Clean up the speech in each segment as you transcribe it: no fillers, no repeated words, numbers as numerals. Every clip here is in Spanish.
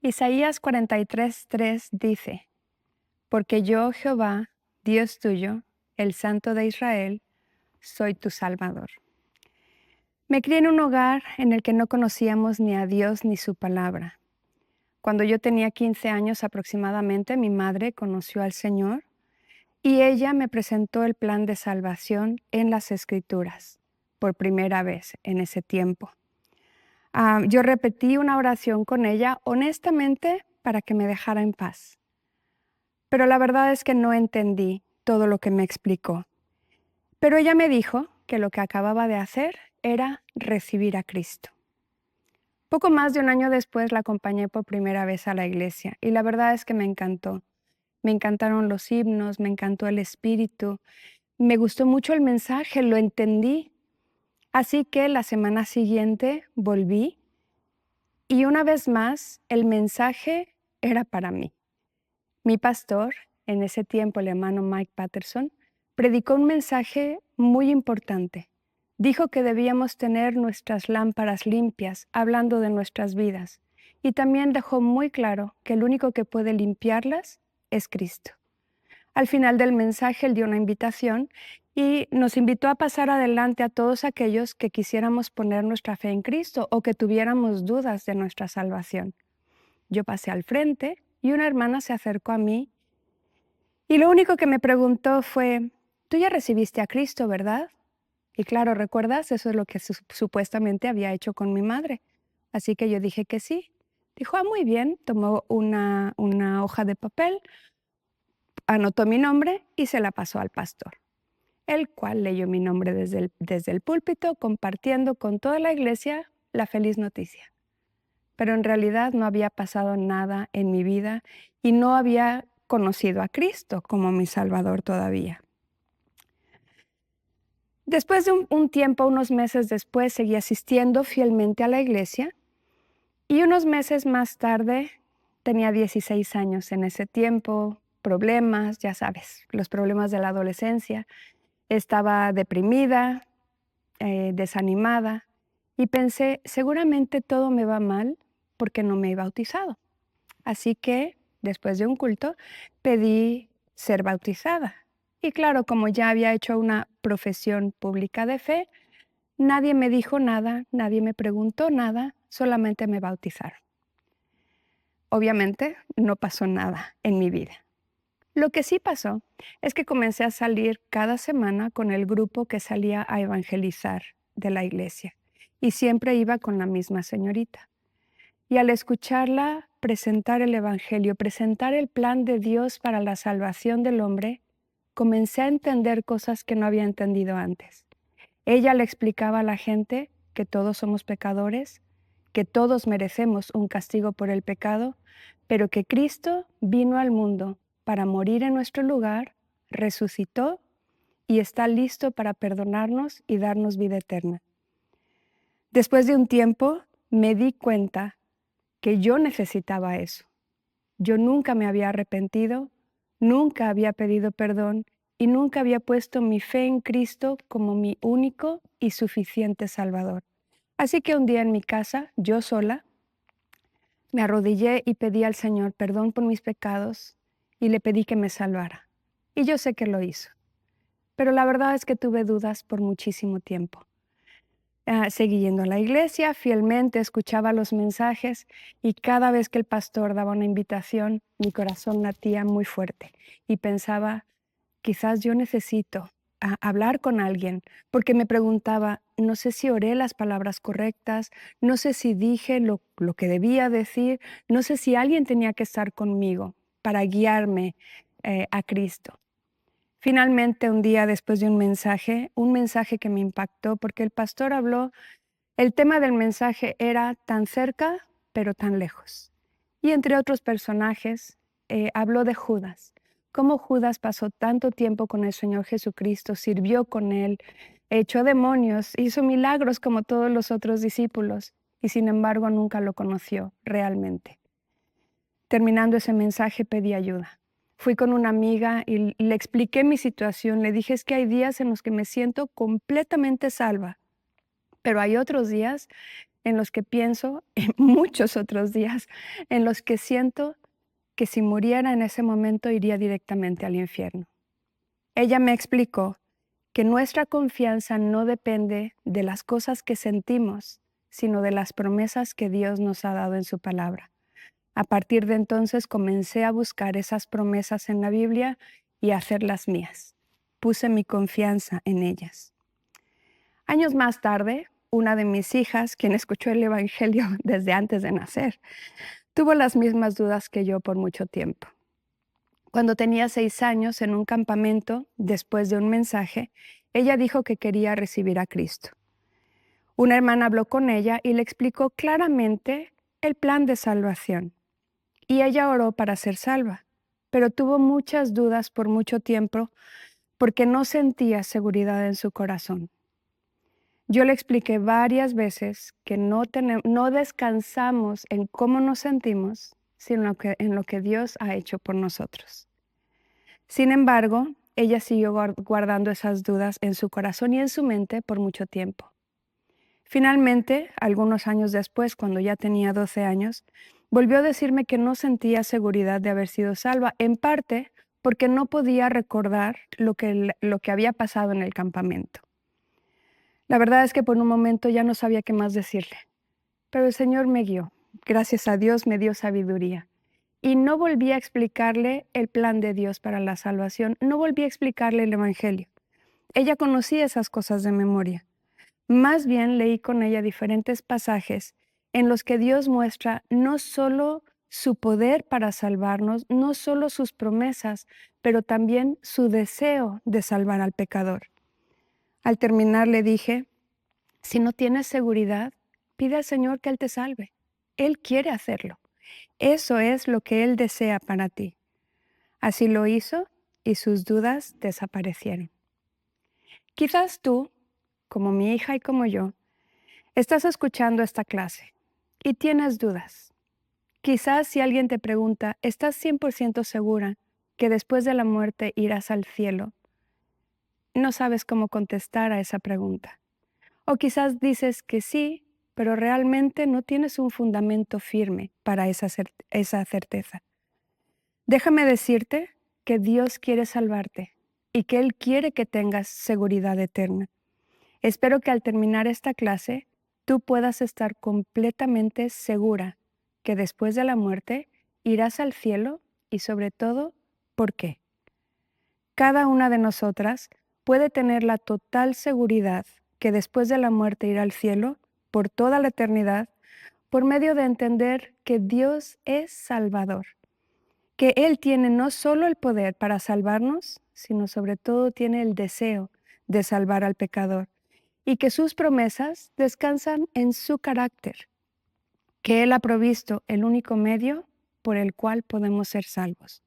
Isaías 43:3 dice: Porque yo, Jehová, Dios tuyo, el Santo de Israel, soy tu Salvador. Me crié en un hogar en el que no conocíamos ni a Dios ni su palabra. Cuando yo tenía 15 años aproximadamente, mi madre conoció al Señor y ella me presentó el plan de salvación en las Escrituras, por primera vez en ese tiempo. Yo repetí una oración con ella honestamente para que me dejara en paz. Pero la verdad es que no entendí todo lo que me explicó. Pero ella me dijo que lo que acababa de hacer era recibir a Cristo. Poco más de un año después la acompañé por primera vez a la iglesia y la verdad es que me encantó. Me encantaron los himnos, me encantó el espíritu, me gustó mucho el mensaje, lo entendí. Así que la semana siguiente volví y una vez más el mensaje era para mí. Mi pastor, en ese tiempo el hermano Mike Patterson, predicó un mensaje muy importante. Dijo que debíamos tener nuestras lámparas limpias, hablando de nuestras vidas. Y también dejó muy claro que el único que puede limpiarlas es Cristo. Al final del mensaje, él dio una invitación y nos invitó a pasar adelante a todos aquellos que quisiéramos poner nuestra fe en Cristo o que tuviéramos dudas de nuestra salvación. Yo pasé al frente y una hermana se acercó a mí y lo único que me preguntó fue: «Tú ya recibiste a Cristo, ¿verdad?». Y claro, ¿recuerdas? Eso es lo que supuestamente había hecho con mi madre. Así que yo dije que sí. Dijo: muy bien. Tomó una hoja de papel, anotó mi nombre y se la pasó al pastor, el cual leyó mi nombre desde el púlpito, compartiendo con toda la iglesia la feliz noticia. Pero en realidad no había pasado nada en mi vida y no había conocido a Cristo como mi Salvador todavía. Después de un tiempo, unos meses después, seguí asistiendo fielmente a la iglesia y unos meses más tarde, tenía 16 años en ese tiempo, problemas, ya sabes, los problemas de la adolescencia. Estaba deprimida, desanimada y pensé, seguramente todo me va mal porque no me he bautizado. Así que, después de un culto, pedí ser bautizada. Y claro, como ya había hecho una profesión pública de fe, nadie me dijo nada, nadie me preguntó nada, solamente me bautizaron. Obviamente, no pasó nada en mi vida. Lo que sí pasó es que comencé a salir cada semana con el grupo que salía a evangelizar de la iglesia y siempre iba con la misma señorita. Y al escucharla presentar el evangelio, presentar el plan de Dios para la salvación del hombre, comencé a entender cosas que no había entendido antes. Ella le explicaba a la gente que todos somos pecadores, que todos merecemos un castigo por el pecado, pero que Cristo vino al mundo para morir en nuestro lugar, resucitó y está listo para perdonarnos y darnos vida eterna. Después de un tiempo, me di cuenta que yo necesitaba eso. Yo nunca me había arrepentido, nunca había pedido perdón y nunca había puesto mi fe en Cristo como mi único y suficiente Salvador. Así que un día en mi casa, yo sola, me arrodillé y pedí al Señor perdón por mis pecados y le pedí que me salvara. Y yo sé que lo hizo. Pero la verdad es que tuve dudas por muchísimo tiempo. Seguí yendo a la iglesia, fielmente escuchaba los mensajes y cada vez que el pastor daba una invitación, mi corazón latía muy fuerte y pensaba, quizás yo necesito hablar con alguien, porque me preguntaba, no sé si oré las palabras correctas, no sé si dije lo que debía decir, no sé si alguien tenía que estar conmigo para guiarme a Cristo. Finalmente, un día después de un mensaje que me impactó, porque el pastor habló, el tema del mensaje era tan cerca, pero tan lejos. Y entre otros personajes, habló de Judas, cómo Judas pasó tanto tiempo con el Señor Jesucristo, sirvió con Él, echó demonios, hizo milagros como todos los otros discípulos, y sin embargo nunca lo conoció realmente. Terminando ese mensaje pedí ayuda. Fui con una amiga y le expliqué mi situación. Le dije, es que hay días en los que me siento completamente salva, pero hay otros días en los que pienso en muchos otros días, en los que siento que si muriera en ese momento iría directamente al infierno. Ella me explicó que nuestra confianza no depende de las cosas que sentimos, sino de las promesas que Dios nos ha dado en su palabra. A partir de entonces comencé a buscar esas promesas en la Biblia y a hacerlas mías. Puse mi confianza en ellas. Años más tarde, una de mis hijas, quien escuchó el Evangelio desde antes de nacer, tuvo las mismas dudas que yo por mucho tiempo. Cuando tenía 6 años, en un campamento, después de un mensaje, ella dijo que quería recibir a Cristo. Una hermana habló con ella y le explicó claramente el plan de salvación. Y ella oró para ser salva, pero tuvo muchas dudas por mucho tiempo porque no sentía seguridad en su corazón. Yo le expliqué varias veces que no descansamos en cómo nos sentimos, sino en lo que Dios ha hecho por nosotros. Sin embargo, ella siguió guardando esas dudas en su corazón y en su mente por mucho tiempo. Finalmente, algunos años después, cuando ya tenía 12 años, volvió a decirme que no sentía seguridad de haber sido salva, en parte porque no podía recordar lo que había pasado en el campamento. La verdad es que por un momento ya no sabía qué más decirle, pero el Señor me guió. Gracias a Dios me dio sabiduría. Y no volví a explicarle el plan de Dios para la salvación, no volví a explicarle el Evangelio. Ella conocía esas cosas de memoria. Más bien leí con ella diferentes pasajes en los que Dios muestra no solo su poder para salvarnos, no solo sus promesas, pero también su deseo de salvar al pecador. Al terminar le dije, si no tienes seguridad, pide al Señor que Él te salve. Él quiere hacerlo. Eso es lo que Él desea para ti. Así lo hizo y sus dudas desaparecieron. Quizás tú, como mi hija y como yo, estás escuchando esta clase y tienes dudas. Quizás si alguien te pregunta, ¿estás 100% segura que después de la muerte irás al cielo? No sabes cómo contestar a esa pregunta. O quizás dices que sí, pero realmente no tienes un fundamento firme para esa certeza. Déjame decirte que Dios quiere salvarte y que Él quiere que tengas seguridad eterna. Espero que al terminar esta clase tú puedas estar completamente segura que después de la muerte irás al cielo y sobre todo, ¿por qué? Cada una de nosotras puede tener la total seguridad que después de la muerte irá al cielo por toda la eternidad por medio de entender que Dios es Salvador, que Él tiene no solo el poder para salvarnos, sino sobre todo tiene el deseo de salvar al pecador y que sus promesas descansan en su carácter, que Él ha provisto el único medio por el cual podemos ser salvos.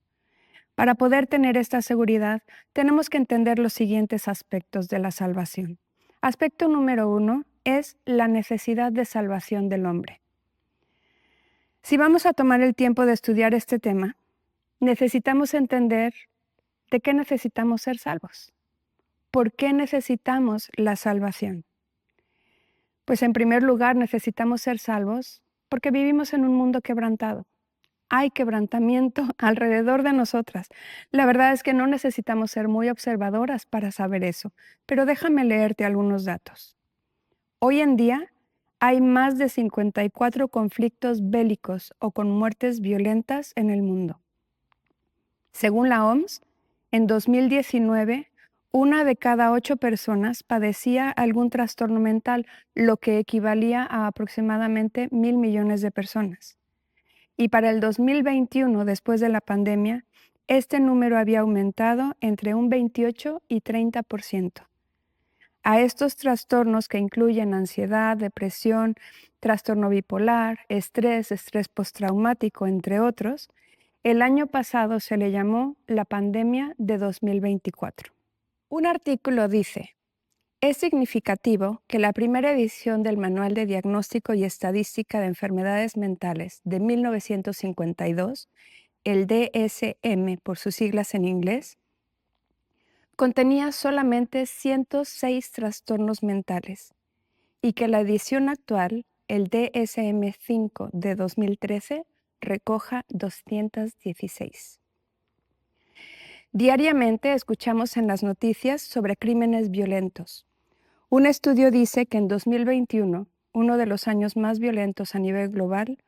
Para poder tener esta seguridad, tenemos que entender los siguientes aspectos de la salvación. Aspecto número 1 es la necesidad de salvación del hombre. Si vamos a tomar el tiempo de estudiar este tema, necesitamos entender de qué necesitamos ser salvos. ¿Por qué necesitamos la salvación? Pues en primer lugar necesitamos ser salvos porque vivimos en un mundo quebrantado. Hay quebrantamiento alrededor de nosotras. La verdad es que no necesitamos ser muy observadoras para saber eso, pero déjame leerte algunos datos. Hoy en día hay más de 54 conflictos bélicos o con muertes violentas en el mundo. Según la OMS, en 2019, 1 de cada 8 personas padecía algún trastorno mental, lo que equivalía a aproximadamente 1,000 millones de personas. Y para el 2021, después de la pandemia, este número había aumentado entre un 28 y 30%. A estos trastornos que incluyen ansiedad, depresión, trastorno bipolar, estrés postraumático, entre otros, el año pasado se le llamó la pandemia de 2024. Un artículo dice, es significativo que la primera edición del Manual de Diagnóstico y Estadística de Enfermedades Mentales de 1952, el DSM por sus siglas en inglés, contenía solamente 106 trastornos mentales y que la edición actual, el DSM-5 de 2013 recoja 216. Diariamente escuchamos en las noticias sobre crímenes violentos. Un estudio dice que en 2021, uno de los años más violentos a nivel global,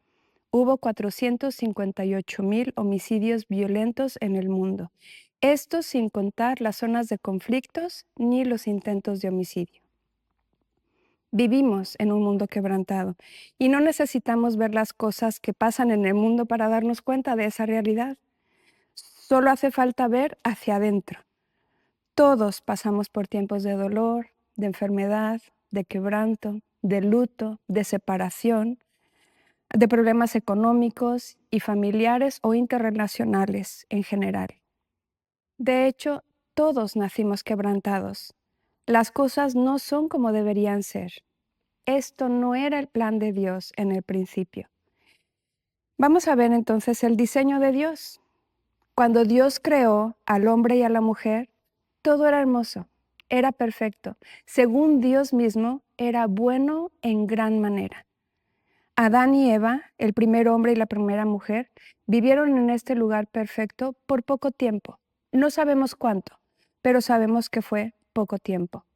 hubo 458,000 homicidios violentos en el mundo. Esto sin contar las zonas de conflictos ni los intentos de homicidio. Vivimos en un mundo quebrantado y no necesitamos ver las cosas que pasan en el mundo para darnos cuenta de esa realidad. Solo hace falta ver hacia adentro. Todos pasamos por tiempos de dolor, de enfermedad, de quebranto, de luto, de separación, de problemas económicos y familiares o interrelacionales en general. De hecho, todos nacimos quebrantados. Las cosas no son como deberían ser. Esto no era el plan de Dios en el principio. Vamos a ver entonces el diseño de Dios. Cuando Dios creó al hombre y a la mujer, todo era hermoso, era perfecto. Según Dios mismo, era bueno en gran manera. Adán y Eva, el primer hombre y la primera mujer, vivieron en este lugar perfecto por poco tiempo. No sabemos cuánto, pero sabemos que fue poco tiempo.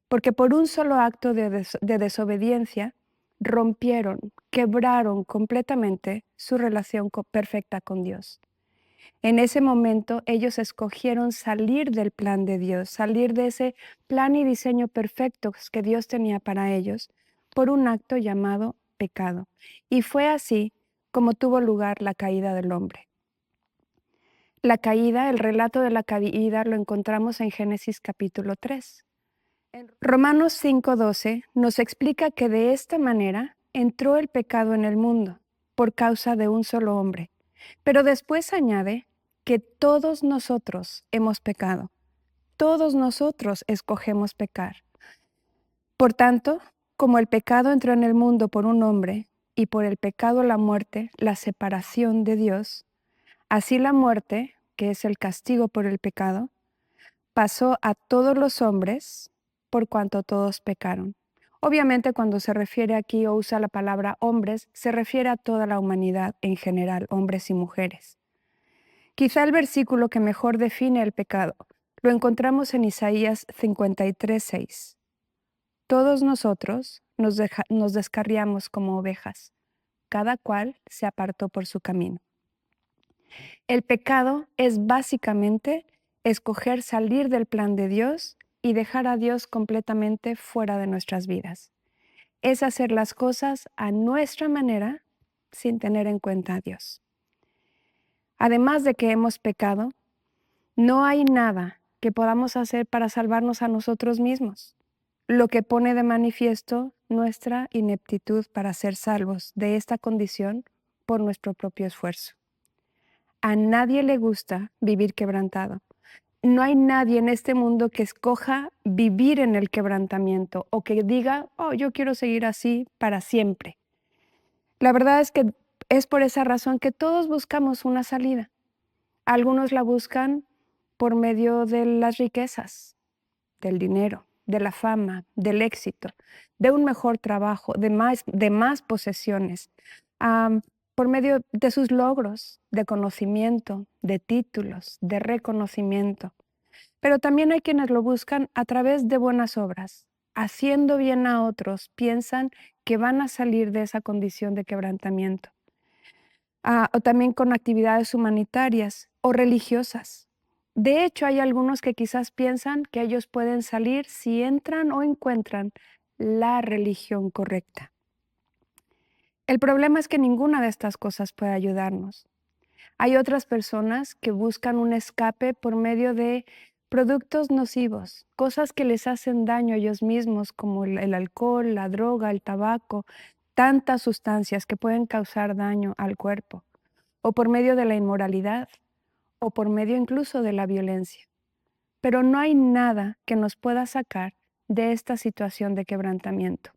Porque por un solo acto de desobediencia, rompieron, quebraron completamente su relación perfecta con Dios. En ese momento ellos escogieron salir del plan de Dios, salir de ese plan y diseño perfectos que Dios tenía para ellos, por un acto llamado pecado. Y fue así como tuvo lugar la caída del hombre. La caída, el relato de la caída lo encontramos en Génesis capítulo 3. Romanos 5:12 nos explica que de esta manera entró el pecado en el mundo por causa de un solo hombre. Pero después añade que todos nosotros hemos pecado. Todos nosotros escogemos pecar. Por tanto, como el pecado entró en el mundo por un hombre y por el pecado la muerte, la separación de Dios, así la muerte, que es el castigo por el pecado, pasó a todos los hombres por cuanto todos pecaron. Obviamente cuando se refiere aquí o usa la palabra hombres, se refiere a toda la humanidad en general, hombres y mujeres. Quizá el versículo que mejor define el pecado lo encontramos en Isaías 53:6. Todos nosotros nos descarriamos como ovejas, cada cual se apartó por su camino. El pecado es básicamente escoger salir del plan de Dios y dejar a Dios completamente fuera de nuestras vidas. Es hacer las cosas a nuestra manera sin tener en cuenta a Dios. Además de que hemos pecado, no hay nada que podamos hacer para salvarnos a nosotros mismos, lo que pone de manifiesto nuestra ineptitud para ser salvos de esta condición por nuestro propio esfuerzo. A nadie le gusta vivir quebrantado. No hay nadie en este mundo que escoja vivir en el quebrantamiento o que diga, oh, yo quiero seguir así para siempre. La verdad es que es por esa razón que todos buscamos una salida. Algunos la buscan por medio de las riquezas, del dinero, de la fama, del éxito, de un mejor trabajo, de más posesiones, por medio de sus logros, de conocimiento, de títulos, de reconocimiento. Pero también hay quienes lo buscan a través de buenas obras. Haciendo bien a otros, piensan que van a salir de esa condición de quebrantamiento. O también con actividades humanitarias o religiosas. De hecho, hay algunos que quizás piensan que ellos pueden salir si entran o encuentran la religión correcta. El problema es que ninguna de estas cosas puede ayudarnos. Hay otras personas que buscan un escape por medio de productos nocivos, cosas que les hacen daño a ellos mismos, como el alcohol, la droga, el tabaco, tantas sustancias que pueden causar daño al cuerpo, o por medio de la inmoralidad, o por medio incluso de la violencia. Pero no hay nada que nos pueda sacar de esta situación de quebrantamiento.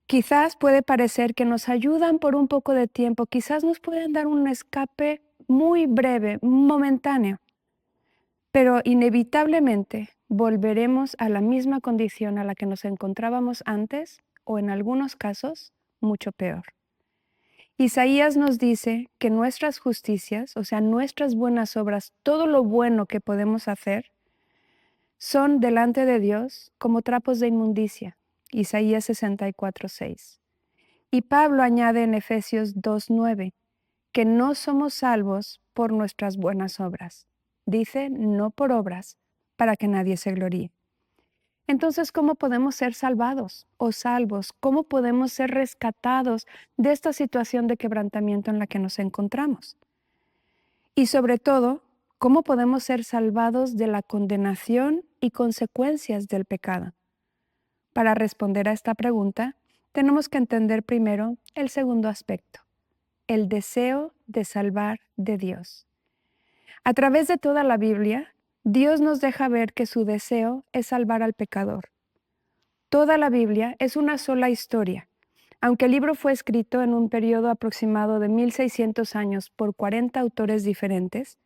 Quizás puede parecer que nos ayudan por un poco de tiempo, quizás nos pueden dar un escape muy breve, momentáneo, pero inevitablemente volveremos a la misma condición a la que nos encontrábamos antes o en algunos casos, mucho peor. Isaías nos dice que nuestras justicias, o sea, nuestras buenas obras, todo lo bueno que podemos hacer, son delante de Dios como trapos de inmundicia. Isaías 64:6. Y Pablo añade en Efesios 2:9 que no somos salvos por nuestras buenas obras. Dice, no por obras, para que nadie se gloríe. Entonces, ¿cómo podemos ser salvados o salvos? ¿Cómo podemos ser rescatados de esta situación de quebrantamiento en la que nos encontramos? Y sobre todo, ¿cómo podemos ser salvados de la condenación y consecuencias del pecado? Para responder a esta pregunta, tenemos que entender primero el segundo aspecto, el deseo de salvar de Dios. A través de toda la Biblia, Dios nos deja ver que su deseo es salvar al pecador. Toda la Biblia es una sola historia. Aunque el libro fue escrito en un periodo aproximado de 1600 años por 40 autores diferentes,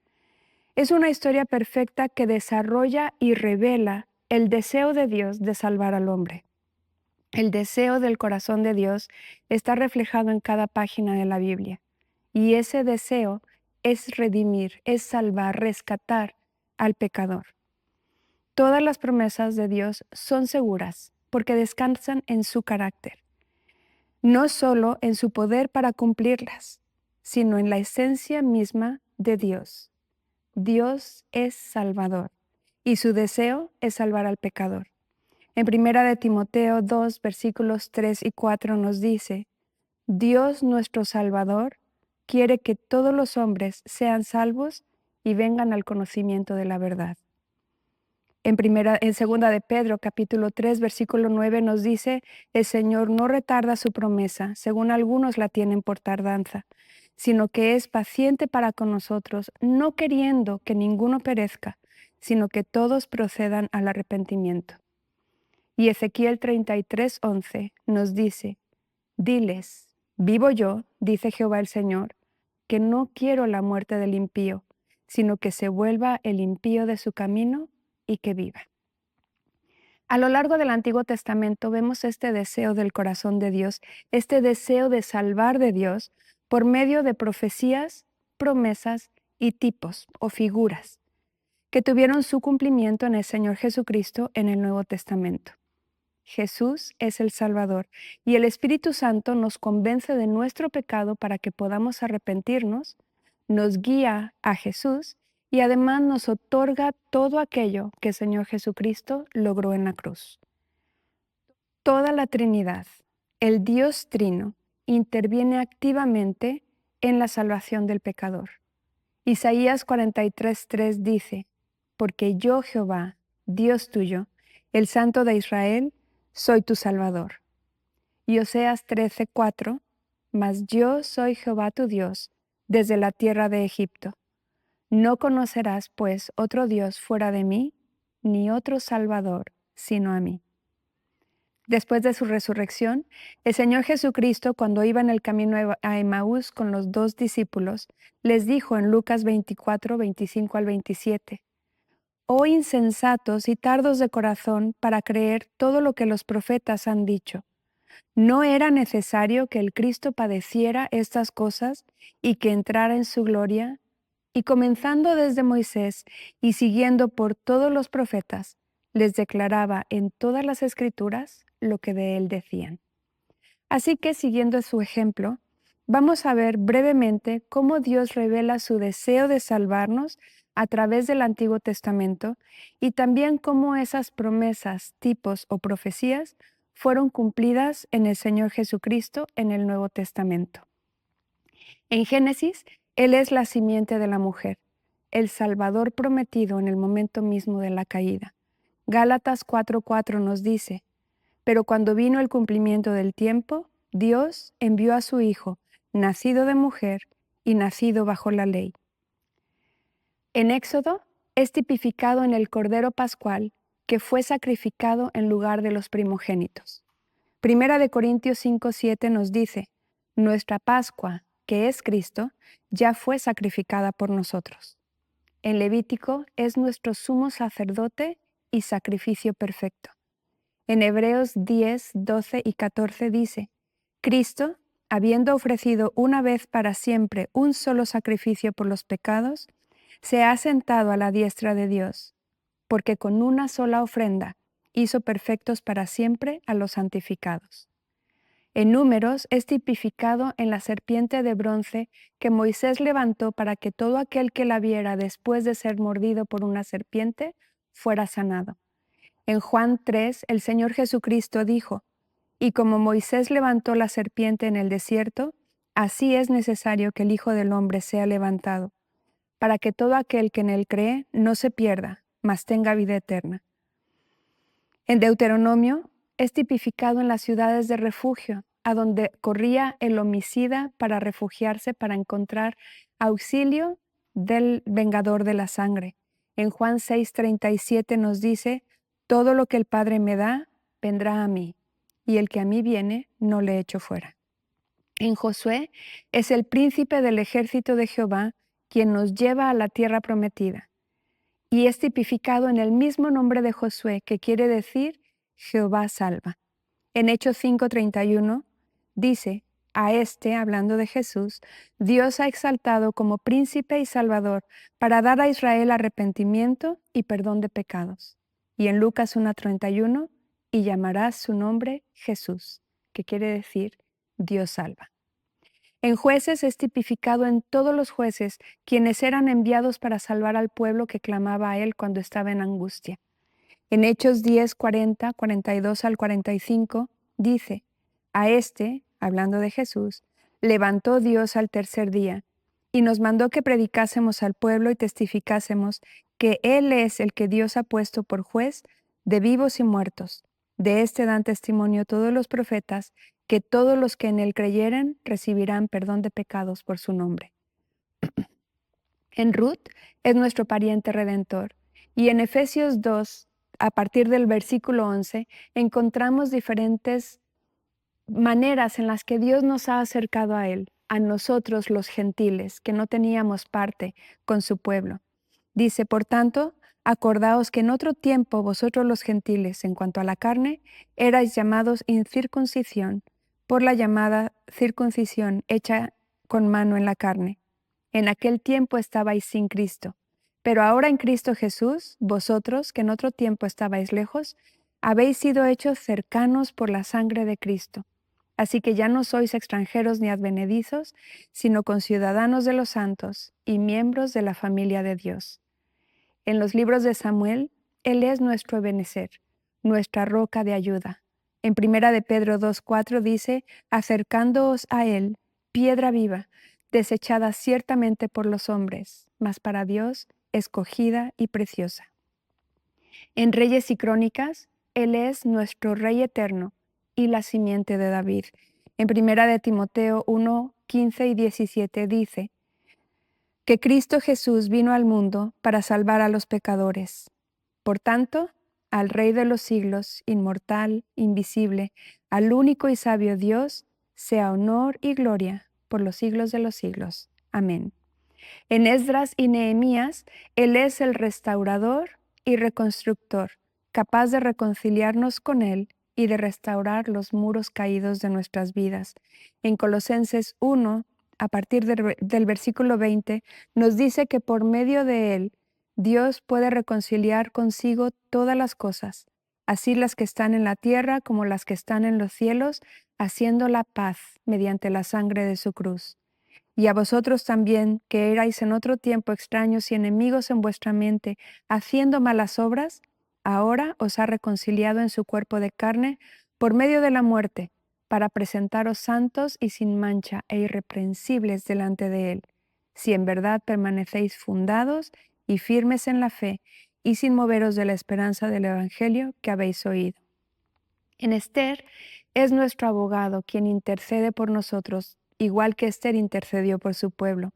es una historia perfecta que desarrolla y revela el deseo de Dios de salvar al hombre. El deseo del corazón de Dios está reflejado en cada página de la Biblia. Y ese deseo es redimir, es salvar, rescatar al pecador. Todas las promesas de Dios son seguras porque descansan en su carácter, no solo en su poder para cumplirlas, sino en la esencia misma de Dios. Dios es Salvador y su deseo es salvar al pecador. En 1 de Timoteo 2, versículos 3 y 4 nos dice, Dios nuestro Salvador quiere que todos los hombres sean salvos y vengan al conocimiento de la verdad. En 2 de Pedro, capítulo 3, versículo 9 nos dice, el Señor no retarda su promesa, según algunos la tienen por tardanza, sino que es paciente para con nosotros, no queriendo que ninguno perezca, sino que todos procedan al arrepentimiento. Y Ezequiel 33:11 nos dice, diles, vivo yo, dice Jehová el Señor, que no quiero la muerte del impío, sino que se vuelva el impío de su camino y que viva. A lo largo del Antiguo Testamento vemos este deseo del corazón de Dios, este deseo de salvar de Dios por medio de profecías, promesas y tipos o figuras que tuvieron su cumplimiento en el Señor Jesucristo en el Nuevo Testamento. Jesús es el Salvador y el Espíritu Santo nos convence de nuestro pecado para que podamos arrepentirnos, nos guía a Jesús y además nos otorga todo aquello que el Señor Jesucristo logró en la cruz. Toda la Trinidad, el Dios Trino, interviene activamente en la salvación del pecador. Isaías 43:3 dice, porque yo Jehová, Dios tuyo, el Santo de Israel, soy tu Salvador. Y Oseas 13:4, mas yo soy Jehová tu Dios, desde la tierra de Egipto. No conocerás, pues, otro Dios fuera de mí, ni otro Salvador, sino a mí. Después de su resurrección, el Señor Jesucristo, cuando iba en el camino a Emaús con los 2 discípulos, les dijo en Lucas 24, 25 al 27, «Oh insensatos y tardos de corazón para creer todo lo que los profetas han dicho. ¿No era necesario que el Cristo padeciera estas cosas y que entrara en su gloria? Y comenzando desde Moisés y siguiendo por todos los profetas, les declaraba en todas las Escrituras lo que de él decían». Así que, siguiendo su ejemplo, vamos a ver brevemente cómo Dios revela su deseo de salvarnos a través del Antiguo Testamento y también cómo esas promesas, tipos o profecías fueron cumplidas en el Señor Jesucristo en el Nuevo Testamento. En Génesis, Él es la simiente de la mujer, el Salvador prometido en el momento mismo de la caída. Gálatas 4:4 nos dice, pero cuando vino el cumplimiento del tiempo, Dios envió a su Hijo, nacido de mujer y nacido bajo la ley. En Éxodo es tipificado en el Cordero Pascual que fue sacrificado en lugar de los primogénitos. Primera de Corintios 5:7 nos dice, nuestra Pascua, que es Cristo, ya fue sacrificada por nosotros. En Levítico es nuestro sumo sacerdote y sacrificio perfecto. En Hebreos 10, 12 y 14 dice: Cristo, habiendo ofrecido una vez para siempre un solo sacrificio por los pecados, se ha sentado a la diestra de Dios, porque con una sola ofrenda hizo perfectos para siempre a los santificados. En Números es tipificado en la serpiente de bronce que Moisés levantó para que todo aquel que la viera después de ser mordido por una serpiente fuera sanado. En Juan 3, el Señor Jesucristo dijo: Y como Moisés levantó la serpiente en el desierto, así es necesario que el Hijo del Hombre sea levantado, para que todo aquel que en él cree no se pierda, mas tenga vida eterna. En Deuteronomio es tipificado en las ciudades de refugio, a donde corría el homicida para refugiarse para encontrar auxilio del vengador de la sangre. En Juan 6:37 nos dice: Todo lo que el Padre me da, vendrá a mí, y el que a mí viene, no le echo fuera. En Josué es el príncipe del ejército de Jehová quien nos lleva a la tierra prometida, y es tipificado en el mismo nombre de Josué, que quiere decir Jehová salva. En Hechos 5:31 dice: A este, hablando de Jesús, Dios ha exaltado como príncipe y salvador para dar a Israel arrepentimiento y perdón de pecados. Y en Lucas 1:31, y llamarás su nombre Jesús, que quiere decir Dios salva. En Jueces es tipificado en todos los jueces, quienes eran enviados para salvar al pueblo que clamaba a él cuando estaba en angustia. En Hechos 10, 40, 42 al 45, dice: A este, hablando de Jesús, levantó Dios al tercer día, y nos mandó que predicásemos al pueblo y testificásemos que Él es el que Dios ha puesto por juez de vivos y muertos. De este dan testimonio todos los profetas, que todos los que en Él creyeren recibirán perdón de pecados por su nombre. En Ruth es nuestro pariente redentor, y en Efesios 2, a partir del versículo 11, encontramos diferentes maneras en las que Dios nos ha acercado a Él, a nosotros los gentiles, que no teníamos parte con su pueblo. Dice: Por tanto, acordaos que en otro tiempo vosotros los gentiles, en cuanto a la carne, erais llamados incircuncisión, por la llamada circuncisión hecha con mano en la carne. En aquel tiempo estabais sin Cristo. Pero ahora en Cristo Jesús, vosotros, que en otro tiempo estabais lejos, habéis sido hechos cercanos por la sangre de Cristo. Así que ya no sois extranjeros ni advenedizos, sino conciudadanos de los santos y miembros de la familia de Dios. En los libros de Samuel, Él es nuestro Ebenezer, nuestra roca de ayuda. En 1 de Pedro 2:4 dice: Acercándoos a Él, piedra viva, desechada ciertamente por los hombres, mas para Dios escogida y preciosa. En Reyes y Crónicas, Él es nuestro Rey eterno y la simiente de David. En 1 de Timoteo 1:15 y 17 dice: Que Cristo Jesús vino al mundo para salvar a los pecadores. Por tanto, al Rey de los siglos, inmortal, invisible, al único y sabio Dios, sea honor y gloria por los siglos de los siglos. Amén. En Esdras y Nehemías, Él es el restaurador y reconstructor, capaz de reconciliarnos con Él y de restaurar los muros caídos de nuestras vidas. En Colosenses 1, a partir del versículo 20, nos dice que por medio de Él, Dios puede reconciliar consigo todas las cosas, así las que están en la tierra como las que están en los cielos, haciendo la paz mediante la sangre de su cruz. Y a vosotros también, que erais en otro tiempo extraños y enemigos en vuestra mente, haciendo malas obras, ahora os ha reconciliado en su cuerpo de carne por medio de la muerte, para presentaros santos y sin mancha e irreprensibles delante de Él, si en verdad permanecéis fundados y firmes en la fe, y sin moveros de la esperanza del Evangelio que habéis oído. En Esther es nuestro abogado quien intercede por nosotros, igual que Esther intercedió por su pueblo.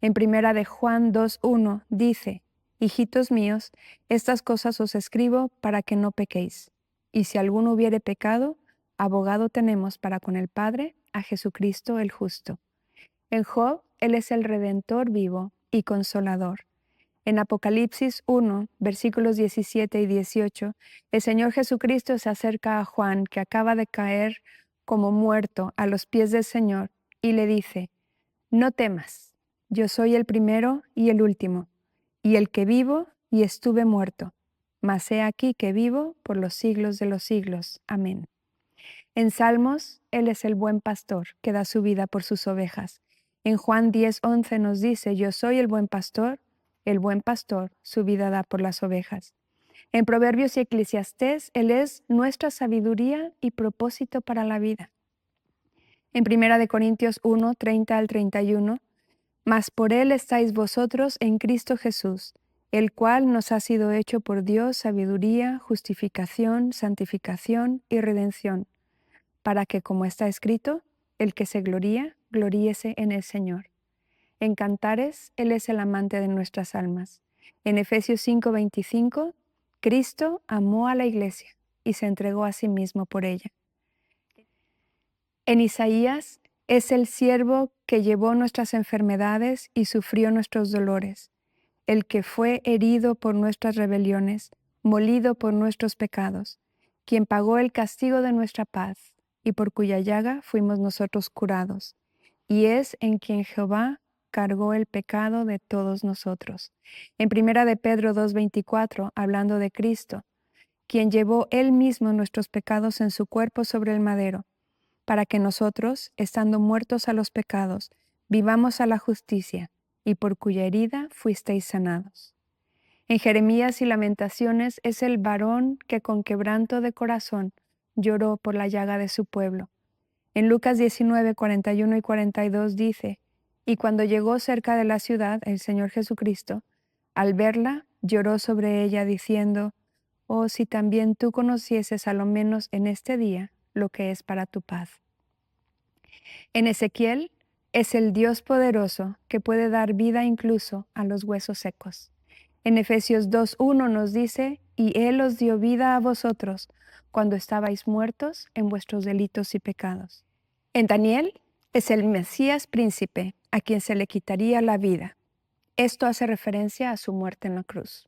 En 1 de Juan 2:1 dice: Hijitos míos, estas cosas os escribo para que no pequéis. Y si alguno hubiere pecado, abogado tenemos para con el Padre, a Jesucristo el justo. En Job, Él es el Redentor vivo y Consolador. En Apocalipsis 1, versículos 17 y 18, el Señor Jesucristo se acerca a Juan, que acaba de caer como muerto a los pies del Señor, y le dice: no temas, yo soy el primero y el último, y el que vivo y estuve muerto, mas he aquí que vivo por los siglos de los siglos. Amén. En Salmos, Él es el buen pastor que da su vida por sus ovejas. En Juan 10:11 nos dice: yo soy el buen pastor su vida da por las ovejas. En Proverbios y Eclesiastés, Él es nuestra sabiduría y propósito para la vida. En 1 Corintios 1, 30 al 31, mas por Él estáis vosotros en Cristo Jesús, el cual nos ha sido hecho por Dios sabiduría, justificación, santificación y redención, para que, como está escrito, el que se gloría, gloríese en el Señor. En Cantares, Él es el amante de nuestras almas. En Efesios 5:25, Cristo amó a la iglesia y se entregó a sí mismo por ella. En Isaías, es el siervo que llevó nuestras enfermedades y sufrió nuestros dolores, el que fue herido por nuestras rebeliones, molido por nuestros pecados, quien pagó el castigo de nuestra paz, y por cuya llaga fuimos nosotros curados. Y es en quien Jehová cargó el pecado de todos nosotros. En 1 Pedro 2:24, hablando de Cristo, quien llevó él mismo nuestros pecados en su cuerpo sobre el madero, para que nosotros, estando muertos a los pecados, vivamos a la justicia, y por cuya herida fuisteis sanados. En Jeremías y Lamentaciones es el varón que con quebranto de corazón lloró por la llaga de su pueblo. En Lucas 19, 41 y 42 dice: y cuando llegó cerca de la ciudad, el Señor Jesucristo, al verla, lloró sobre ella, diciendo: oh, si también tú conocieses a lo menos en este día lo que es para tu paz. En Ezequiel es el Dios poderoso que puede dar vida incluso a los huesos secos. En Efesios 2:1 nos dice: y Él os dio vida a vosotros cuando estabais muertos en vuestros delitos y pecados. En Daniel es el Mesías príncipe a quien se le quitaría la vida. Esto hace referencia a su muerte en la cruz.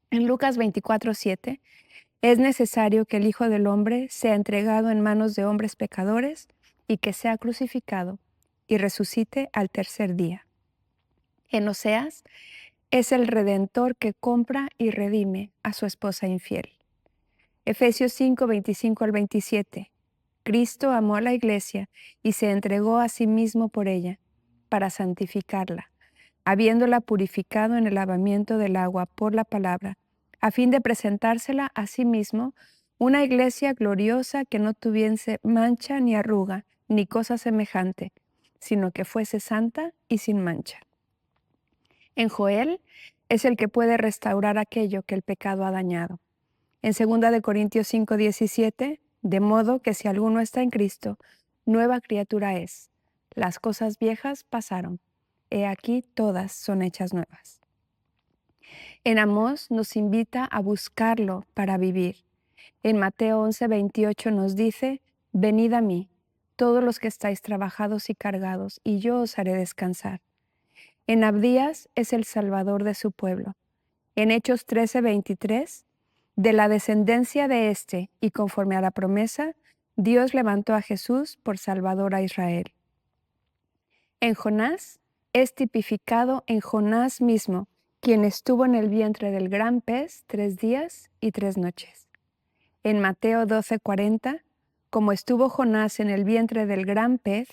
En Lucas 24:7 es necesario que el Hijo del Hombre sea entregado en manos de hombres pecadores y que sea crucificado y resucite al tercer día. En Oseas es el Redentor que compra y redime a su esposa infiel. Efesios 5, 25 al 27. Cristo amó a la iglesia y se entregó a sí mismo por ella, para santificarla, habiéndola purificado en el lavamiento del agua por la palabra, a fin de presentársela a sí mismo una iglesia gloriosa que no tuviese mancha ni arruga, ni cosa semejante, sino que fuese santa y sin mancha. En Joel es el que puede restaurar aquello que el pecado ha dañado. En 2 Corintios 5:17, de modo que si alguno está en Cristo, nueva criatura es. Las cosas viejas pasaron. He aquí todas son hechas nuevas. En Amós nos invita a buscarlo para vivir. En Mateo 11:28 nos dice: venid a mí, todos los que estáis trabajados y cargados, y yo os haré descansar. En Abdías es el Salvador de su pueblo. En Hechos 13:23, de la descendencia de éste y conforme a la promesa, Dios levantó a Jesús por Salvador a Israel. En Jonás es tipificado en Jonás mismo, quien estuvo en el vientre del gran pez 3 días y 3 noches. En Mateo 12:40, como estuvo Jonás en el vientre del gran pez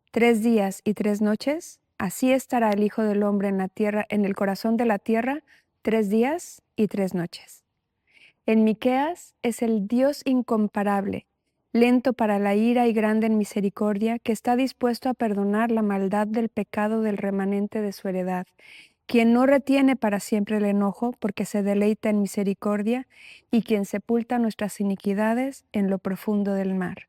3 días y 3 noches, así estará el Hijo del Hombre en la tierra, en el corazón de la tierra, 3 días y 3 noches. En Miqueas es el Dios incomparable, lento para la ira y grande en misericordia, que está dispuesto a perdonar la maldad del pecado del remanente de su heredad, quien no retiene para siempre el enojo, porque se deleita en misericordia, y quien sepulta nuestras iniquidades en lo profundo del mar.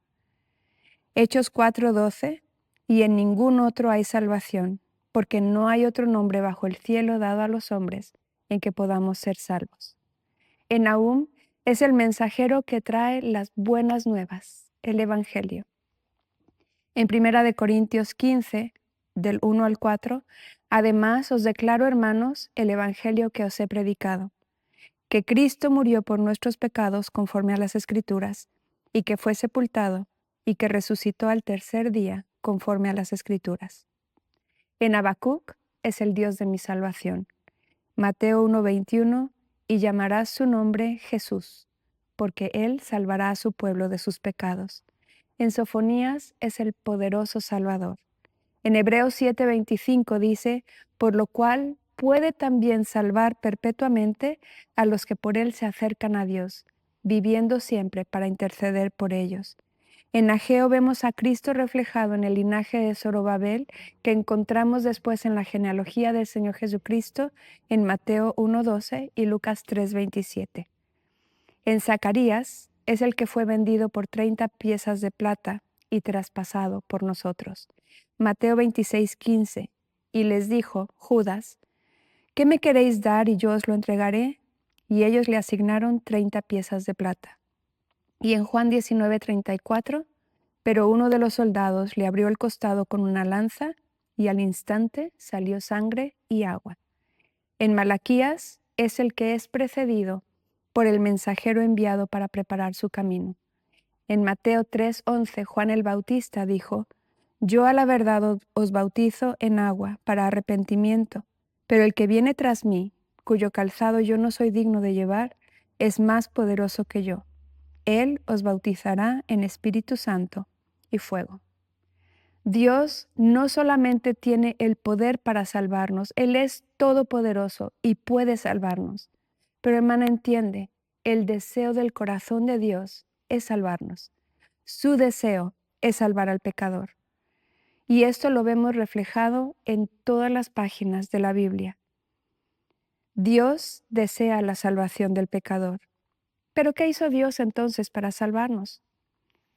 Hechos 4:12, y en ningún otro hay salvación, porque no hay otro nombre bajo el cielo dado a los hombres en que podamos ser salvos. En Nahum es el mensajero que trae las buenas nuevas, el Evangelio. En 1 Corintios 15, del 1 al 4, además os declaro, hermanos, el Evangelio que os he predicado, que Cristo murió por nuestros pecados conforme a las Escrituras, y que fue sepultado, y que resucitó al tercer día conforme a las Escrituras. En Habacuc es el Dios de mi salvación. Mateo 1:21, y llamarás su nombre Jesús, porque Él salvará a su pueblo de sus pecados. En Sofonías es el poderoso Salvador. En Hebreos 7:25 dice, por lo cual puede también salvar perpetuamente a los que por Él se acercan a Dios, viviendo siempre para interceder por ellos. En Ageo vemos a Cristo reflejado en el linaje de Zorobabel, que encontramos después en la genealogía del Señor Jesucristo en Mateo 1:12 y Lucas 3:27. En Zacarías es el que fue vendido por 30 piezas de plata y traspasado por nosotros. Mateo 26:15. Y les dijo, Judas, ¿qué me queréis dar y yo os lo entregaré? Y ellos le asignaron 30 piezas de plata. Y en Juan 19:34, pero uno de los soldados le abrió el costado con una lanza y al instante salió sangre y agua. En Malaquías es el que es precedido por el mensajero enviado para preparar su camino. En Mateo 3:11, Juan el Bautista dijo, yo a la verdad os bautizo en agua para arrepentimiento, pero el que viene tras mí, cuyo calzado yo no soy digno de llevar, es más poderoso que yo. Él os bautizará en Espíritu Santo y fuego. Dios no solamente tiene el poder para salvarnos, Él es todopoderoso y puede salvarnos. Pero hermana, entiende, el deseo del corazón de Dios es salvarnos. Su deseo es salvar al pecador. Y esto lo vemos reflejado en todas las páginas de la Biblia. Dios desea la salvación del pecador. ¿Pero qué hizo Dios entonces para salvarnos?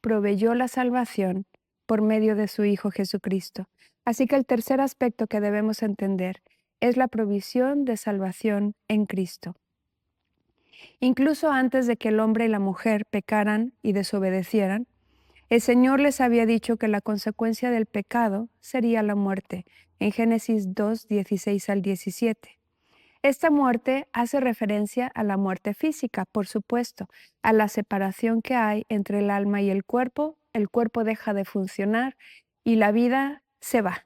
Proveyó la salvación por medio de su Hijo Jesucristo. Así que el tercer aspecto que debemos entender es la provisión de salvación en Cristo. Incluso antes de que el hombre y la mujer pecaran y desobedecieran, el Señor les había dicho que la consecuencia del pecado sería la muerte, en Génesis 2, 16 al 17. Esta muerte hace referencia a la muerte física, por supuesto, a la separación que hay entre el alma y el cuerpo deja de funcionar y la vida se va.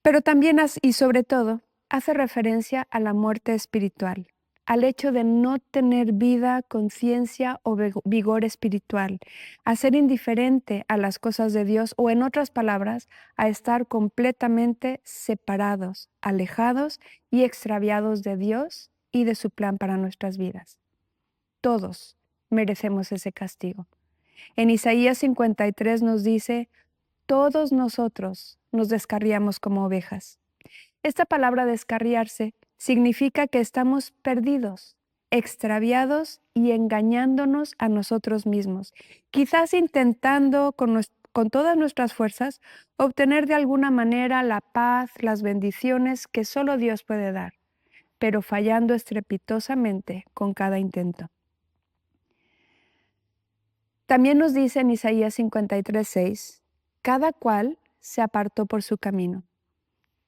Pero también y sobre todo hace referencia a la muerte espiritual, al hecho de no tener vida, conciencia o vigor espiritual, a ser indiferente a las cosas de Dios o, en otras palabras, a estar completamente separados, alejados y extraviados de Dios y de su plan para nuestras vidas. Todos merecemos ese castigo. En Isaías 53 nos dice, todos nosotros nos descarriamos como ovejas. Esta palabra descarriarse significa que estamos perdidos, extraviados y engañándonos a nosotros mismos, quizás intentando con todas nuestras fuerzas obtener de alguna manera la paz, las bendiciones que solo Dios puede dar, pero fallando estrepitosamente con cada intento. También nos dice en Isaías 53:6, cada cual se apartó por su camino.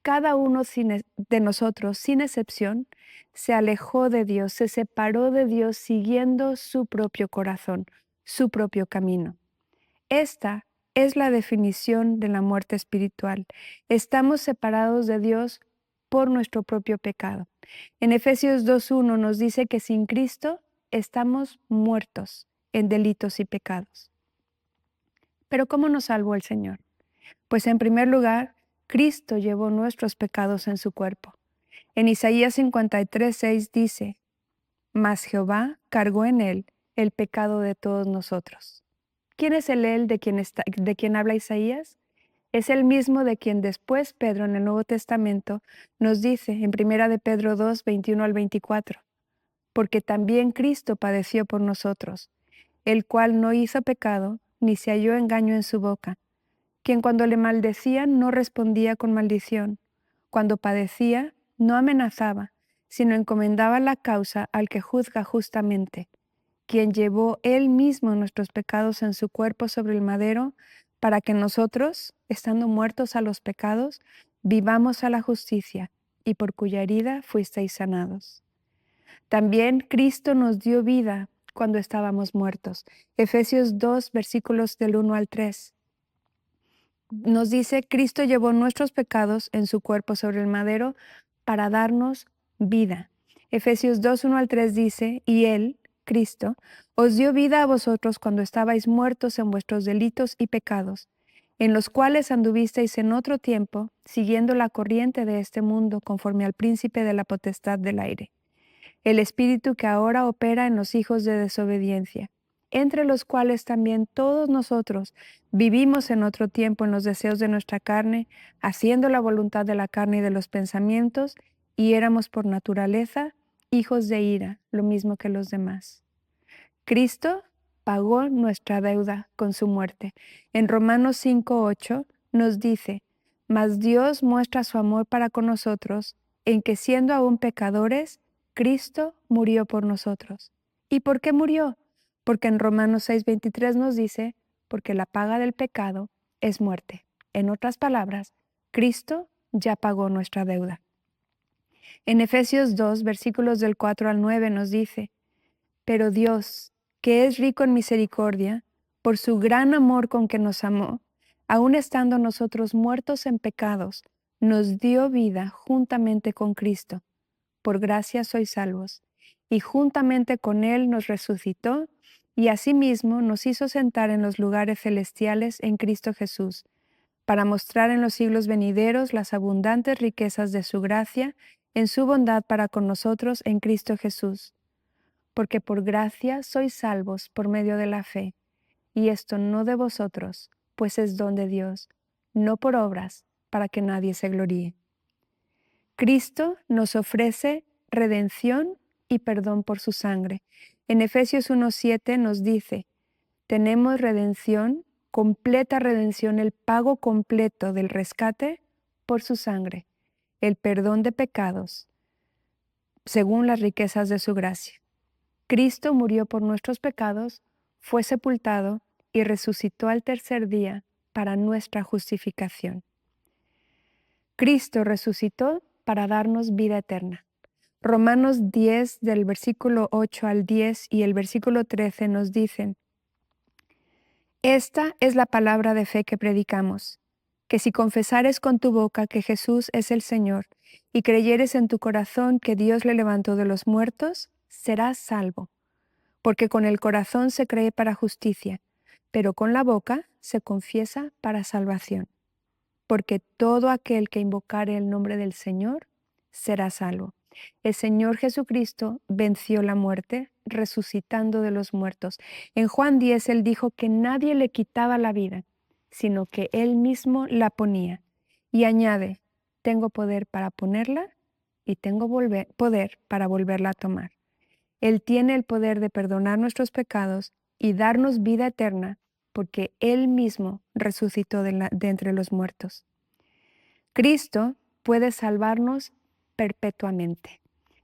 Cada uno de nosotros, sin excepción, se alejó de Dios, se separó de Dios siguiendo su propio corazón, su propio camino. Esta es la definición de la muerte espiritual. Estamos separados de Dios por nuestro propio pecado. En Efesios 2:1 nos dice que sin Cristo estamos muertos en delitos y pecados. Pero ¿cómo nos salvó el Señor? Pues en primer lugar, Cristo llevó nuestros pecados en su cuerpo. En Isaías 53:6 dice, mas Jehová cargó en él el pecado de todos nosotros. ¿Quién es el él de quien habla Isaías? Es el mismo de quien después Pedro en el Nuevo Testamento nos dice en 1 de Pedro 2, 21 al 24, porque también Cristo padeció por nosotros, el cual no hizo pecado, ni se halló engaño en su boca, quien cuando le maldecían no respondía con maldición, cuando padecía no amenazaba, sino encomendaba la causa al que juzga justamente, quien llevó él mismo nuestros pecados en su cuerpo sobre el madero, para que nosotros, estando muertos a los pecados, vivamos a la justicia, y por cuya herida fuisteis sanados. También Cristo nos dio vida cuando estábamos muertos. Efesios 2, versículos del 1 al 3. Nos dice, Cristo llevó nuestros pecados en su cuerpo sobre el madero para darnos vida. Efesios 2, 1 al 3 dice, y Él, Cristo, os dio vida a vosotros cuando estabais muertos en vuestros delitos y pecados, en los cuales anduvisteis en otro tiempo, siguiendo la corriente de este mundo conforme al príncipe de la potestad del aire, el espíritu que ahora opera en los hijos de desobediencia, entre los cuales también todos nosotros vivimos en otro tiempo en los deseos de nuestra carne, haciendo la voluntad de la carne y de los pensamientos, y éramos por naturaleza hijos de ira, lo mismo que los demás. Cristo pagó nuestra deuda con su muerte. En Romanos 5:8 nos dice, mas Dios muestra su amor para con nosotros, en que siendo aún pecadores, Cristo murió por nosotros. ¿Y por qué murió? Porque en Romanos 6:23 nos dice, porque la paga del pecado es muerte. En otras palabras, Cristo ya pagó nuestra deuda. En Efesios 2, versículos del 4 al 9 nos dice, pero Dios, que es rico en misericordia, por su gran amor con que nos amó, aun estando nosotros muertos en pecados, nos dio vida juntamente con Cristo. Por gracia sois salvos. Y juntamente con Él nos resucitó, y asimismo nos hizo sentar en los lugares celestiales en Cristo Jesús, para mostrar en los siglos venideros las abundantes riquezas de su gracia en su bondad para con nosotros en Cristo Jesús. Porque por gracia sois salvos por medio de la fe, y esto no de vosotros, pues es don de Dios, no por obras, para que nadie se gloríe. Cristo nos ofrece redención y perdón por su sangre. En Efesios 1:7 nos dice, tenemos redención, completa redención, el pago completo del rescate por su sangre, el perdón de pecados, según las riquezas de su gracia. Cristo murió por nuestros pecados, fue sepultado y resucitó al tercer día para nuestra justificación. Cristo resucitó para darnos vida eterna. Romanos 10 del versículo 8 al 10 y el versículo 13 nos dicen, esta es la palabra de fe que predicamos, que si confesares con tu boca que Jesús es el Señor y creyeres en tu corazón que Dios le levantó de los muertos, serás salvo. Porque con el corazón se cree para justicia, pero con la boca se confiesa para salvación. Porque todo aquel que invocare el nombre del Señor será salvo. El Señor Jesucristo venció la muerte, resucitando de los muertos. En Juan 10 Él dijo que nadie le quitaba la vida, sino que Él mismo la ponía. Y añade, tengo poder para ponerla y tengo poder para volverla a tomar. Él tiene el poder de perdonar nuestros pecados y darnos vida eterna, porque Él mismo resucitó de entre los muertos. Cristo puede salvarnos perpetuamente.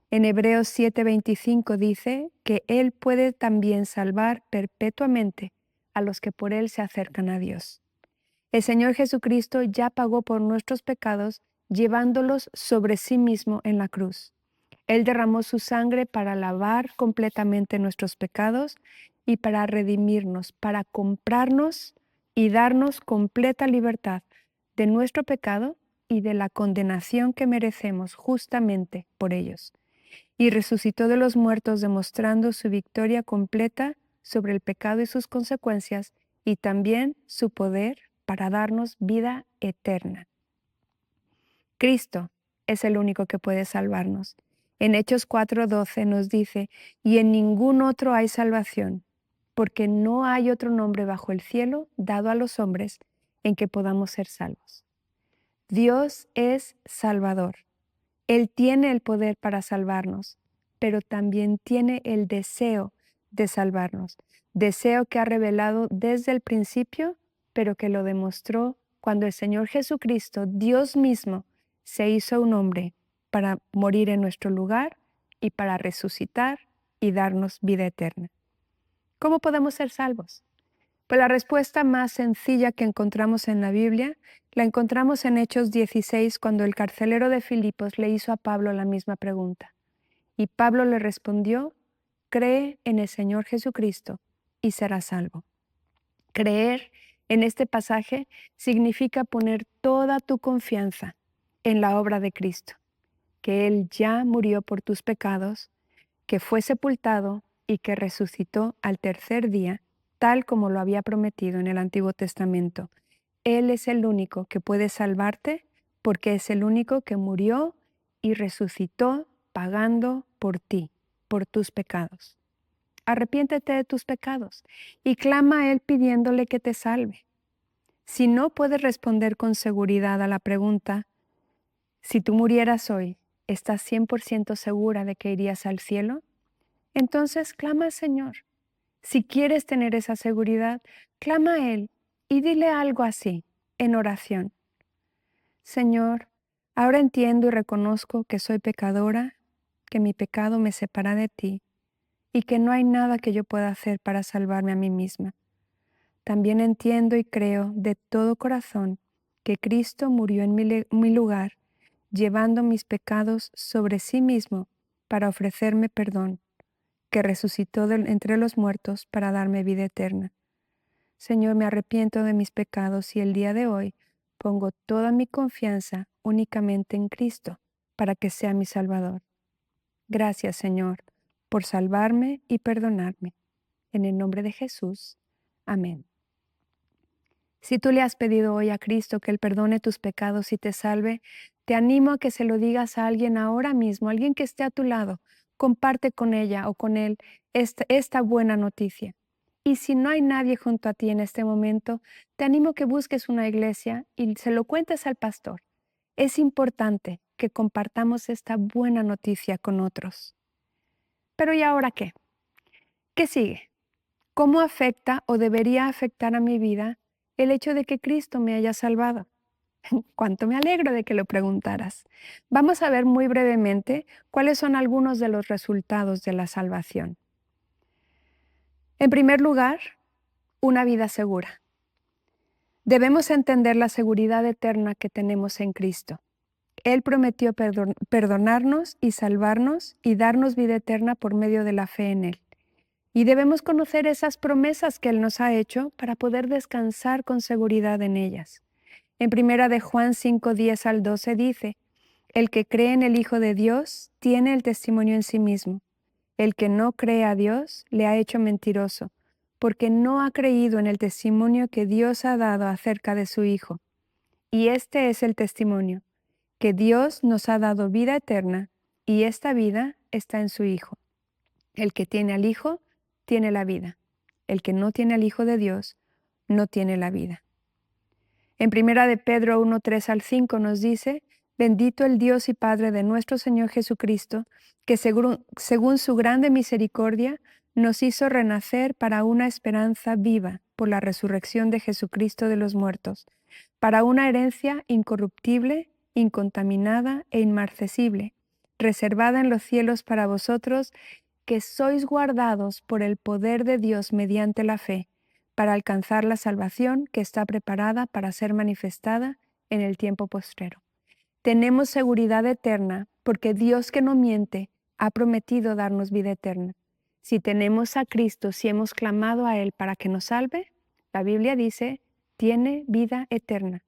En Hebreos 7:25 dice que Él puede también salvar perpetuamente a los que por Él se acercan a Dios. El Señor Jesucristo ya pagó por nuestros pecados, llevándolos sobre sí mismo en la cruz. Él derramó su sangre para lavar completamente nuestros pecados y para redimirnos, para comprarnos y darnos completa libertad de nuestro pecado y de la condenación que merecemos justamente por ellos. Y resucitó de los muertos demostrando su victoria completa sobre el pecado y sus consecuencias y también su poder para darnos vida eterna. Cristo es el único que puede salvarnos. En Hechos 4:12 nos dice, y en ningún otro hay salvación, porque no hay otro nombre bajo el cielo dado a los hombres en que podamos ser salvos. Dios es Salvador. Él tiene el poder para salvarnos, pero también tiene el deseo de salvarnos. Deseo que ha revelado desde el principio, pero que lo demostró cuando el Señor Jesucristo, Dios mismo, se hizo un hombre para morir en nuestro lugar y para resucitar y darnos vida eterna. ¿Cómo podemos ser salvos? Pues la respuesta más sencilla que encontramos en la Biblia la encontramos en Hechos 16, cuando el carcelero de Filipos le hizo a Pablo la misma pregunta. Y Pablo le respondió: cree en el Señor Jesucristo y serás salvo. Creer en este pasaje significa poner toda tu confianza en la obra de Cristo, que Él ya murió por tus pecados, que fue sepultado y que resucitó al tercer día, tal como lo había prometido en el Antiguo Testamento. Él es el único que puede salvarte, porque es el único que murió y resucitó pagando por ti, por tus pecados. Arrepiéntete de tus pecados y clama a Él pidiéndole que te salve. Si no puedes responder con seguridad a la pregunta: si tú murieras hoy, ¿estás 100% segura de que irías al cielo? Entonces clama al Señor. Si quieres tener esa seguridad, clama a Él y dile algo así, en oración: Señor, ahora entiendo y reconozco que soy pecadora, que mi pecado me separa de ti y que no hay nada que yo pueda hacer para salvarme a mí misma. También entiendo y creo de todo corazón que Cristo murió en mi lugar, llevando mis pecados sobre sí mismo para ofrecerme perdón, que resucitó entre los muertos para darme vida eterna. Señor, me arrepiento de mis pecados y el día de hoy pongo toda mi confianza únicamente en Cristo para que sea mi Salvador. Gracias, Señor, por salvarme y perdonarme. En el nombre de Jesús. Amén. Si tú le has pedido hoy a Cristo que Él perdone tus pecados y te salve, te animo a que se lo digas a alguien ahora mismo, alguien que esté a tu lado. Comparte con ella o con él esta buena noticia. Y si no hay nadie junto a ti en este momento, te animo a que busques una iglesia y se lo cuentes al pastor. Es importante que compartamos esta buena noticia con otros. Pero ¿y ahora qué? ¿Qué sigue? ¿Cómo afecta o debería afectar a mi vida el hecho de que Cristo me haya salvado? Cuánto me alegro de que lo preguntaras. Vamos a ver muy brevemente cuáles son algunos de los resultados de la salvación. En primer lugar, una vida segura. Debemos entender la seguridad eterna que tenemos en Cristo. Él prometió perdonarnos y salvarnos y darnos vida eterna por medio de la fe en Él. Y debemos conocer esas promesas que Él nos ha hecho para poder descansar con seguridad en ellas. En primera de Juan 5, 10 al 12 dice: el que cree en el Hijo de Dios tiene el testimonio en sí mismo. El que no cree a Dios le ha hecho mentiroso, porque no ha creído en el testimonio que Dios ha dado acerca de su Hijo. Y este es el testimonio, que Dios nos ha dado vida eterna, y esta vida está en su Hijo. El que tiene al Hijo tiene la vida. El que no tiene al Hijo de Dios no tiene la vida. En primera de Pedro 1, 3 al 5 nos dice: bendito el Dios y Padre de nuestro Señor Jesucristo, que según su grande misericordia nos hizo renacer para una esperanza viva por la resurrección de Jesucristo de los muertos, para una herencia incorruptible, incontaminada e inmarcesible, reservada en los cielos para vosotros, que sois guardados por el poder de Dios mediante la fe, para alcanzar la salvación que está preparada para ser manifestada en el tiempo postrero. Tenemos seguridad eterna porque Dios, que no miente, ha prometido darnos vida eterna. Si tenemos a Cristo, si hemos clamado a Él para que nos salve, la Biblia dice: tiene vida eterna.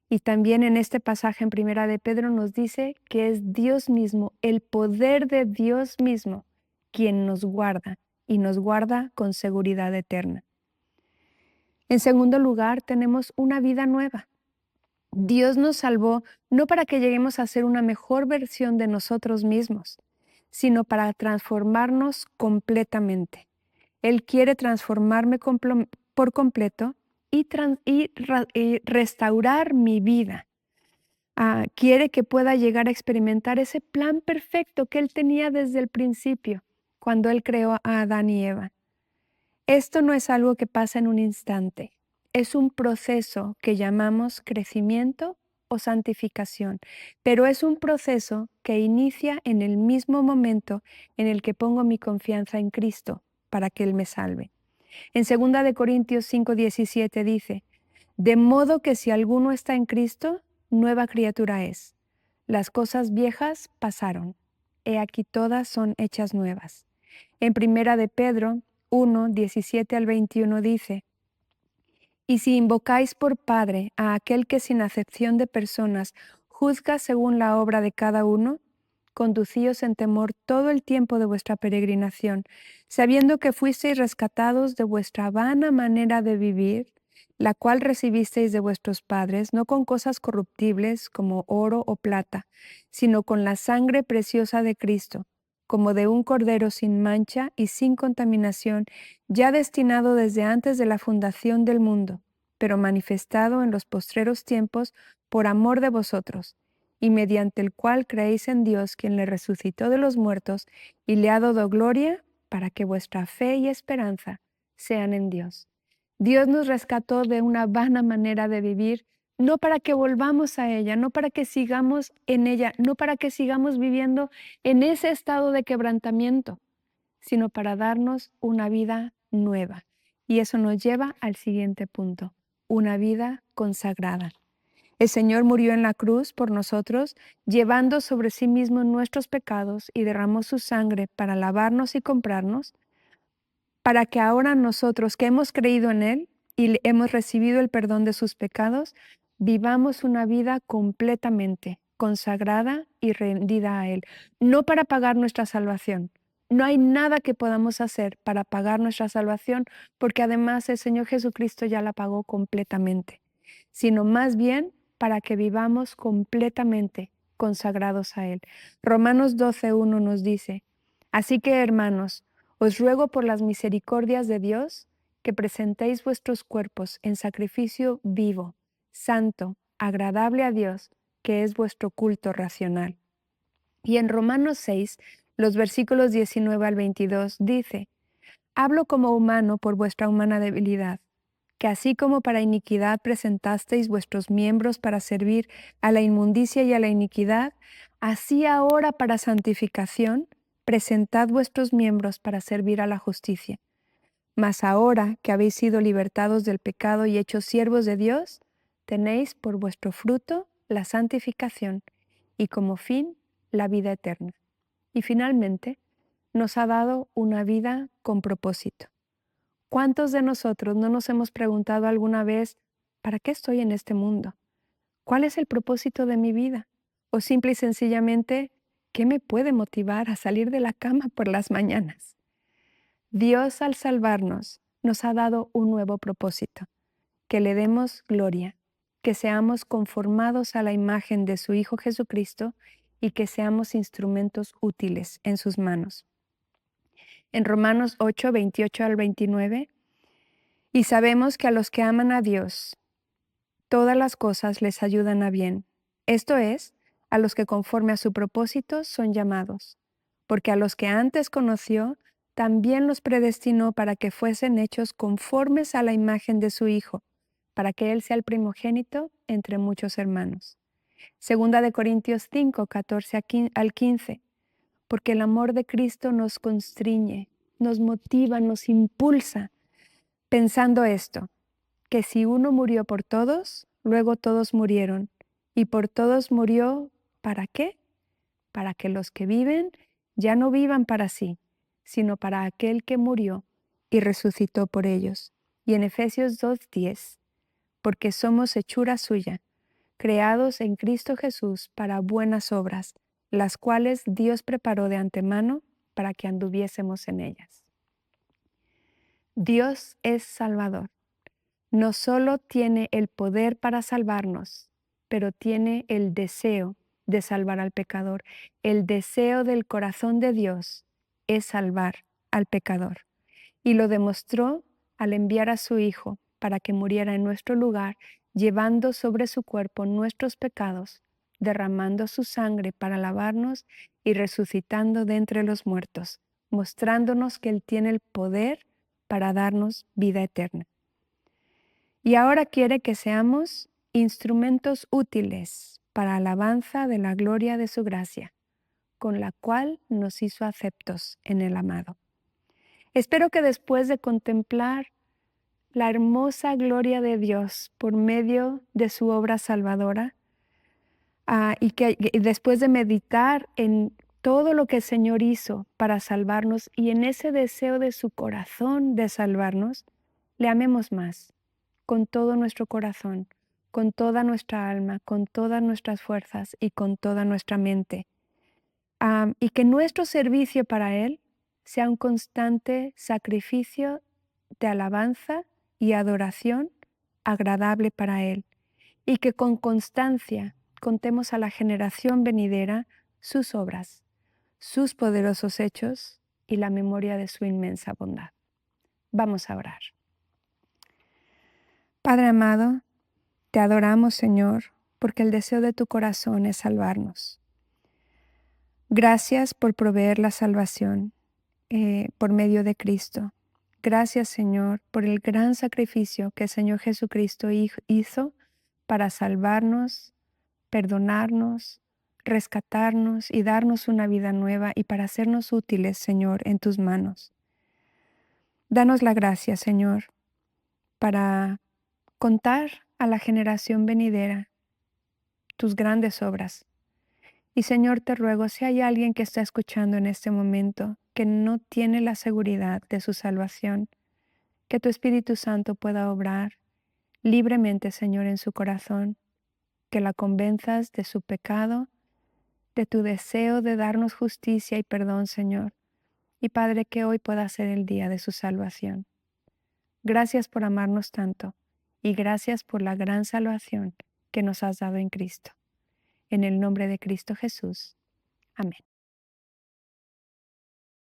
Y también en este pasaje en primera de Pedro nos dice que es Dios mismo, el poder de Dios mismo, quien nos guarda y nos guarda con seguridad eterna. En segundo lugar, tenemos una vida nueva. Dios nos salvó no para que lleguemos a ser una mejor versión de nosotros mismos, sino para transformarnos completamente. Él quiere transformarme por completo y restaurar mi vida. Quiere que pueda llegar a experimentar ese plan perfecto que Él tenía desde el principio, cuando Él creó a Adán y Eva. Esto no es algo que pasa en un instante, es un proceso que llamamos crecimiento o santificación, pero es un proceso que inicia en el mismo momento en el que pongo mi confianza en Cristo para que Él me salve. En 2 Corintios 5:17 dice, de modo que si alguno está en Cristo, nueva criatura es. Las cosas viejas pasaron. He aquí todas son hechas nuevas. En 1 Pedro 1:17 al 21 dice, y si invocáis por Padre a aquel que sin acepción de personas juzga según la obra de cada uno, conducíos en temor todo el tiempo de vuestra peregrinación, sabiendo que fuisteis rescatados de vuestra vana manera de vivir, la cual recibisteis de vuestros padres, no con cosas corruptibles como oro o plata, sino con la sangre preciosa de Cristo, como de un cordero sin mancha y sin contaminación, ya destinado desde antes de la fundación del mundo, pero manifestado en los postreros tiempos por amor de vosotros, y mediante el cual creéis en Dios, quien le resucitó de los muertos y le ha dado gloria, para que vuestra fe y esperanza sean en Dios. Dios nos rescató de una vana manera de vivir, no para que volvamos a ella, no para que sigamos en ella, no para que sigamos viviendo en ese estado de quebrantamiento, sino para darnos una vida nueva. Y eso nos lleva al siguiente punto, una vida consagrada. El Señor murió en la cruz por nosotros, llevando sobre sí mismo nuestros pecados y derramó su sangre para lavarnos y comprarnos, para que ahora nosotros que hemos creído en Él y hemos recibido el perdón de sus pecados, vivamos una vida completamente consagrada y rendida a Él, no para pagar nuestra salvación. No hay nada que podamos hacer para pagar nuestra salvación, porque además el Señor Jesucristo ya la pagó completamente, sino más bien para que vivamos completamente consagrados a Él. Romanos 12:1 nos dice, así que hermanos, os ruego por las misericordias de Dios que presentéis vuestros cuerpos en sacrificio vivo, santo, agradable a Dios, que es vuestro culto racional. Y en Romanos 6, los versículos 19 al 22 dice, hablo como humano por vuestra humana debilidad, que así como para iniquidad presentasteis vuestros miembros para servir a la inmundicia y a la iniquidad, así ahora para santificación presentad vuestros miembros para servir a la justicia. Mas ahora que habéis sido libertados del pecado y hechos siervos de Dios, tenéis por vuestro fruto la santificación y como fin la vida eterna. Y finalmente, nos ha dado una vida con propósito. ¿Cuántos de nosotros no nos hemos preguntado alguna vez, ¿para qué estoy en este mundo? ¿Cuál es el propósito de mi vida? O simple y sencillamente, ¿qué me puede motivar a salir de la cama por las mañanas? Dios al salvarnos nos ha dado un nuevo propósito, que le demos gloria, que seamos conformados a la imagen de su Hijo Jesucristo y que seamos instrumentos útiles en sus manos. En Romanos 8:28 al 29, y sabemos que a los que aman a Dios, todas las cosas les ayudan a bien. Esto es, a los que conforme a su propósito son llamados. Porque a los que antes conoció, también los predestinó para que fuesen hechos conformes a la imagen de su Hijo, para que Él sea el primogénito entre muchos hermanos. 2 Corintios 5:14 al 15. Porque el amor de Cristo nos constriñe, nos motiva, nos impulsa, pensando esto, que si uno murió por todos, luego todos murieron. Y por todos murió, ¿para qué? Para que los que viven ya no vivan para sí, sino para aquel que murió y resucitó por ellos. Y en Efesios 2:10, porque somos hechura suya, creados en Cristo Jesús para buenas obras, las cuales Dios preparó de antemano para que anduviésemos en ellas. Dios es Salvador. No solo tiene el poder para salvarnos, pero tiene el deseo de salvar al pecador. El deseo del corazón de Dios es salvar al pecador. Y lo demostró al enviar a su Hijo para que muriera en nuestro lugar, llevando sobre su cuerpo nuestros pecados, derramando su sangre para lavarnos y resucitando de entre los muertos, mostrándonos que Él tiene el poder para darnos vida eterna. Y ahora quiere que seamos instrumentos útiles para alabanza de la gloria de su gracia, con la cual nos hizo aceptos en el amado. Espero que después de contemplar la hermosa gloria de Dios por medio de su obra salvadora, y después de meditar en todo lo que el Señor hizo para salvarnos y en ese deseo de su corazón de salvarnos, le amemos más, con todo nuestro corazón, con toda nuestra alma, con todas nuestras fuerzas y con toda nuestra mente. Y que nuestro servicio para Él sea un constante sacrificio de alabanza y adoración agradable para Él, y que con constancia contemos a la generación venidera sus obras, sus poderosos hechos y la memoria de su inmensa bondad. Vamos a orar. Padre amado, te adoramos, Señor, porque el deseo de tu corazón es salvarnos. Gracias por proveer la salvación por medio de Cristo. Gracias, Señor, por el gran sacrificio que el Señor Jesucristo hizo para salvarnos, perdonarnos, rescatarnos y darnos una vida nueva y para hacernos útiles, Señor, en tus manos. Danos la gracia, Señor, para contar a la generación venidera tus grandes obras. Y Señor, te ruego, si hay alguien que está escuchando en este momento que no tiene la seguridad de su salvación, que tu Espíritu Santo pueda obrar libremente, Señor, en su corazón, que la convenzas de su pecado, de tu deseo de darnos justicia y perdón, Señor. Y Padre, que hoy pueda ser el día de su salvación. Gracias por amarnos tanto y gracias por la gran salvación que nos has dado en Cristo. En el nombre de Cristo Jesús. Amén.